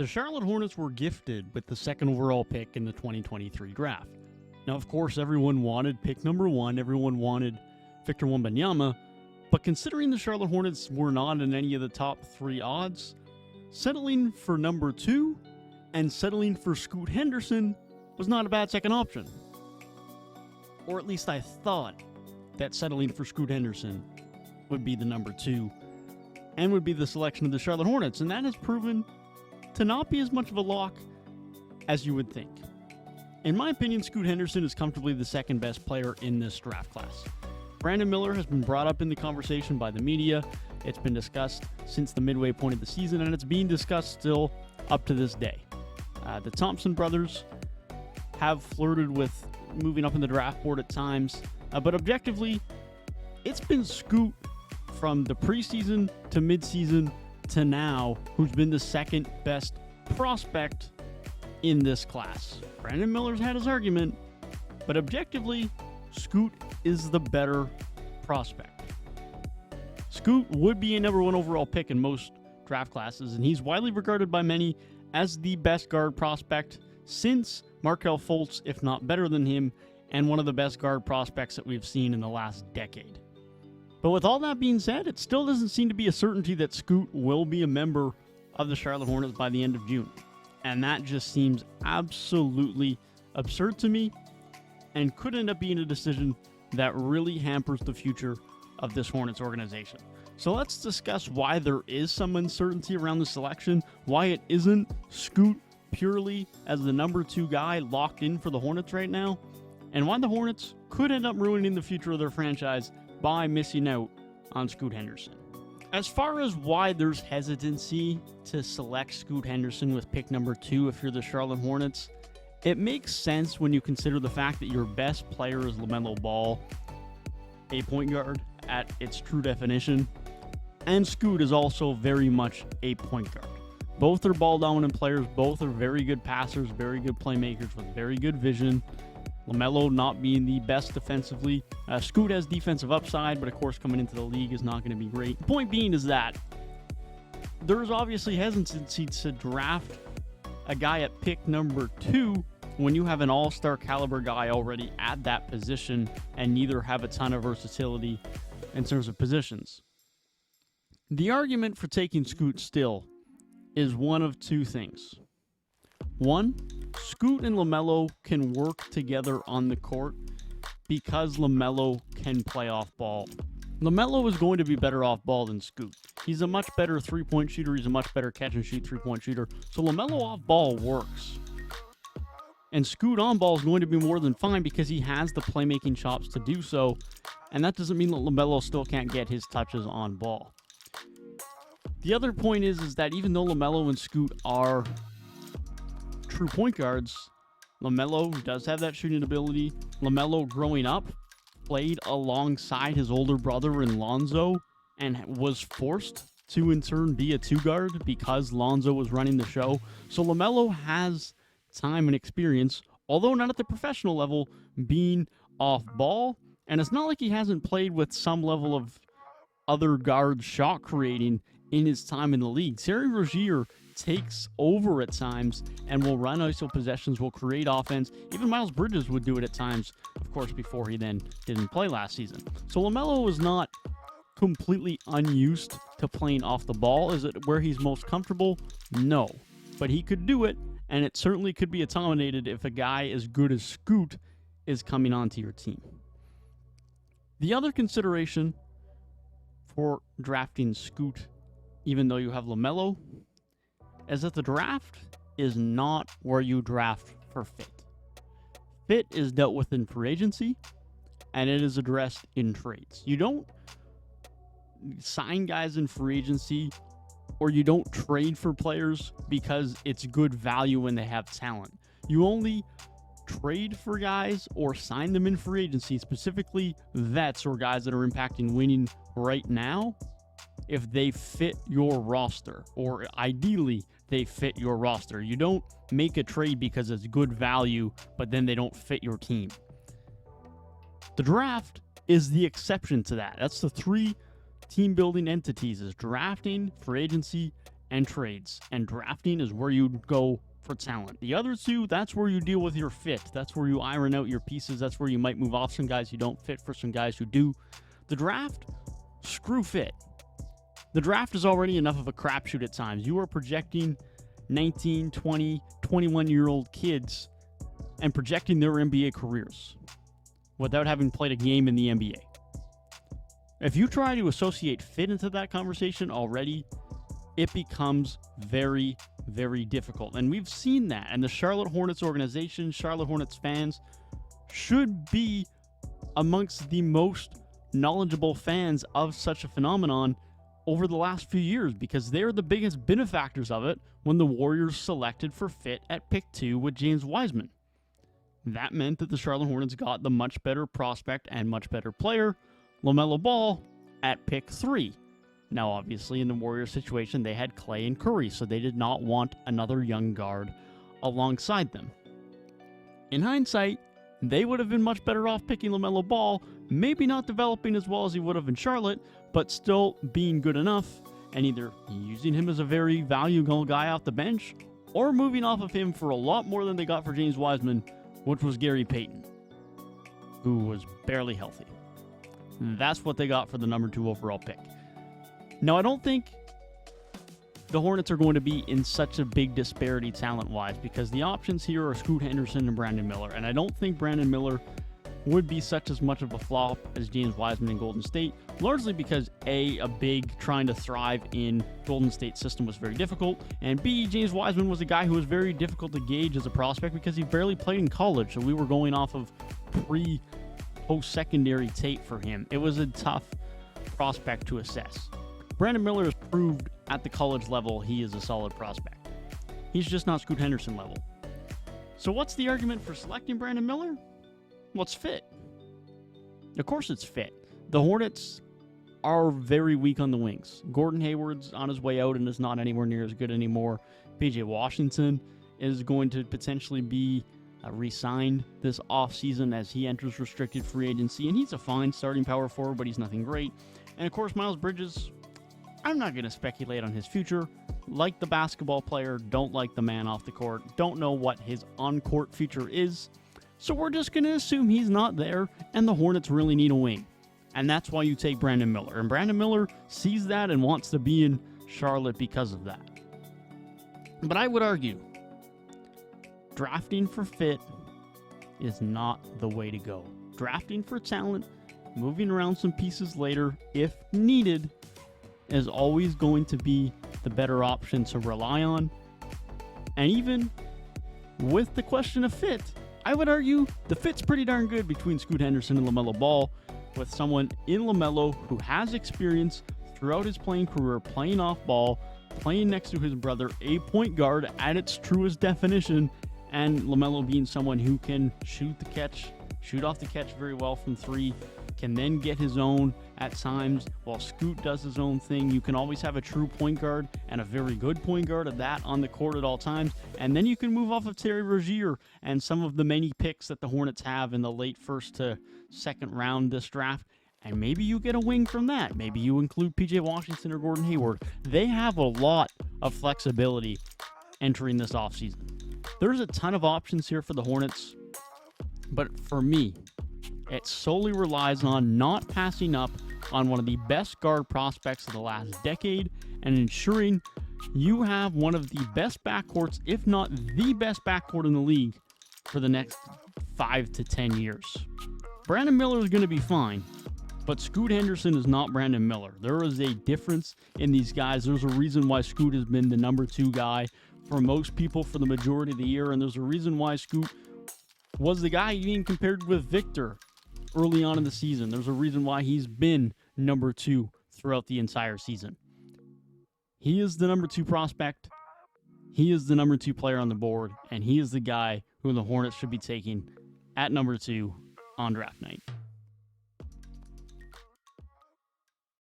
The Charlotte Hornets were gifted with the second overall pick in the 2023 draft. Now, of course, everyone wanted pick number 1, everyone wanted Victor Wembanyama, but considering the Charlotte Hornets were not in any of the top 3 odds, settling for number 2 and settling for Scoot Henderson was not a bad second option. Or at least I thought that settling for Scoot Henderson would be the number 2 and would be the selection of the Charlotte Hornets, and that has proven to not be as much of a lock as you would think. In my opinion, Scoot Henderson is comfortably the second best player in this draft class. Brandon Miller has been brought up in the conversation by the media. It's been discussed since the midway point of the season, and it's being discussed still up to this day. The Thompson brothers have flirted with moving up in the draft board at times, but objectively, it's been Scoot from the preseason to midseason to now who's been the second best prospect in this class. Brandon Miller's had his argument, but objectively, Scoot is the better prospect. Scoot would be a number 1 overall pick in most draft classes, and he's widely regarded by many as the best guard prospect since Markelle Fultz, if not better than him, and one of the best guard prospects that we've seen in the last decade. But with all that being said, it still doesn't seem to be a certainty that Scoot will be a member of the Charlotte Hornets by the end of June. And that just seems absolutely absurd to me and could end up being a decision that really hampers the future of this Hornets organization. So let's discuss why there is some uncertainty around the selection, why it isn't Scoot purely as the number 2 guy locked in for the Hornets right now, and why the Hornets could end up ruining the future of their franchise by missing out on Scoot Henderson. As far as why there's hesitancy to select Scoot Henderson with pick number 2 if you're the Charlotte Hornets, it makes sense when you consider the fact that your best player is Lamelo Ball, a point guard at its true definition, and Scoot is also very much a point guard. Both are ball-dominant players, both are very good passers, very good playmakers with very good vision. Lamelo not being the best defensively. Scoot has defensive upside, but of course coming into the league is not going to be great. The point being is that there's obviously hesitancy to draft a guy at pick number 2 when you have an all-star caliber guy already at that position and neither have a ton of versatility in terms of positions. The argument for taking Scoot still is one of 2 things. One, Scoot and Lamelo can work together on the court because Lamelo can play off ball. Lamelo is going to be better off ball than Scoot. He's a much better 3-point shooter. He's a much better catch-and-shoot 3-point shooter. So Lamelo off ball works. And Scoot on ball is going to be more than fine because he has the playmaking chops to do so. And that doesn't mean that Lamelo still can't get his touches on ball. The other point is that even though Lamelo and Scoot are true point guards, Lamelo does have that shooting ability. Lamelo, growing up, played alongside his older brother in Lonzo and was forced to in turn be a 2 guard because Lonzo was running the show. So Lamelo has time and experience, although not at the professional level, being off ball. And it's not like he hasn't played with some level of other guard shot creating in his time in the league. Terry Rozier takes over at times and will run ISO possessions, will create offense. Even Miles Bridges would do it at times, of course, before he then didn't play last season. So LaMelo is not completely unused to playing off the ball. Is it where he's most comfortable? No. But he could do it, and it certainly could be accommodated if a guy as good as Scoot is coming onto your team. The other consideration for drafting Scoot, even though you have LaMelo, is that the draft is not where you draft for fit. Fit is dealt with in free agency, and it is addressed in trades. You don't sign guys in free agency, or you don't trade for players because it's good value when they have talent. You only trade for guys or sign them in free agency, specifically vets or guys that are impacting winning right now, if they fit your roster, or ideally they fit your roster. You don't make a trade because it's good value, but then they don't fit your team. The draft is the exception to that. That's the three team building entities: is drafting, free agency, and trades, and drafting is where you go for talent. The other two, that's where you deal with your fit. That's where you iron out your pieces. That's where you might move off some guys who don't fit for some guys who do. The draft, screw fit. The draft is already enough of a crapshoot at times. You are projecting 19, 20, 21-year-old kids and projecting their NBA careers without having played a game in the NBA. If you try to associate fit into that conversation already, it becomes very, very difficult. And we've seen that. And the Charlotte Hornets organization, Charlotte Hornets fans, should be amongst the most knowledgeable fans of such a phenomenon over the last few years, because they're the biggest benefactors of it when the Warriors selected for fit at pick 2 with James Wiseman. That meant that the Charlotte Hornets got the much better prospect and much better player, Lamelo Ball, at pick 3. Now, obviously, in the Warriors situation, they had Clay and Curry, so they did not want another young guard alongside them. In hindsight, they would have been much better off picking Lamelo Ball, maybe not developing as well as he would have in Charlotte, but still being good enough, and either using him as a very valuable guy off the bench, or moving off of him for a lot more than they got for James Wiseman, which was Gary Payton, who was barely healthy. That's what they got for the number 2 overall pick. Now, I don't think the Hornets are going to be in such a big disparity talent-wise, because the options here are Scoot Henderson and Brandon Miller, and I don't think Brandon Miller would be such as much of a flop as James Wiseman in Golden State, largely because A, big trying to thrive in Golden State system was very difficult, and B, James Wiseman was a guy who was very difficult to gauge as a prospect because he barely played in college, so we were going off of post-secondary tape for him. It was a tough prospect to assess. Brandon Miller has proved at the college level he is a solid prospect. He's just not Scoot Henderson level. So what's the argument for selecting Brandon Miller? Well, it's fit. Of course it's fit. The Hornets are very weak on the wings. Gordon Hayward's on his way out and is not anywhere near as good anymore. PJ Washington is going to potentially be re-signed this offseason as he enters restricted free agency, and he's a fine starting power forward, but he's nothing great. And of course, Miles Bridges, I'm not going to speculate on his future. Like the basketball player, don't like the man off the court, don't know what his on-court future is. So we're just going to assume he's not there, and the Hornets really need a wing. And that's why you take Brandon Miller. And Brandon Miller sees that and wants to be in Charlotte because of that. But I would argue, drafting for fit is not the way to go. Drafting for talent, moving around some pieces later, if needed, is always going to be the better option to rely on. And even with the question of fit, I would argue the fit's pretty darn good between Scoot Henderson and Lamelo Ball, with someone in Lamelo who has experience throughout his playing career playing off ball, playing next to his brother, a point guard at its truest definition, and Lamelo being someone who can shoot off the catch very well from 3, can then get his own at times while Scoot does his own thing. You can always have a true point guard and a very good point guard at that on the court at all times. And then you can move off of Terry Rozier and some of the many picks that the Hornets have in the late first to second round this draft. And maybe you get a wing from that. Maybe you include PJ Washington or Gordon Hayward. They have a lot of flexibility entering this offseason. There's a ton of options here for the Hornets. But for me, it solely relies on not passing up on one of the best guard prospects of the last decade and ensuring you have one of the best backcourts, if not the best backcourt in the league, for the next 5 to 10 years. Brandon Miller is going to be fine, but Scoot Henderson is not Brandon Miller. There is a difference in these guys. There's a reason why Scoot has been the number 2 guy for most people for the majority of the year, and there's a reason why Scoot was the guy being compared with Victor early on in the season. There's a reason why he's been number 2 throughout the entire season. He is the number 2 prospect. He is the number 2 player on the board, and he is the guy who the Hornets should be taking at number 2 on draft night.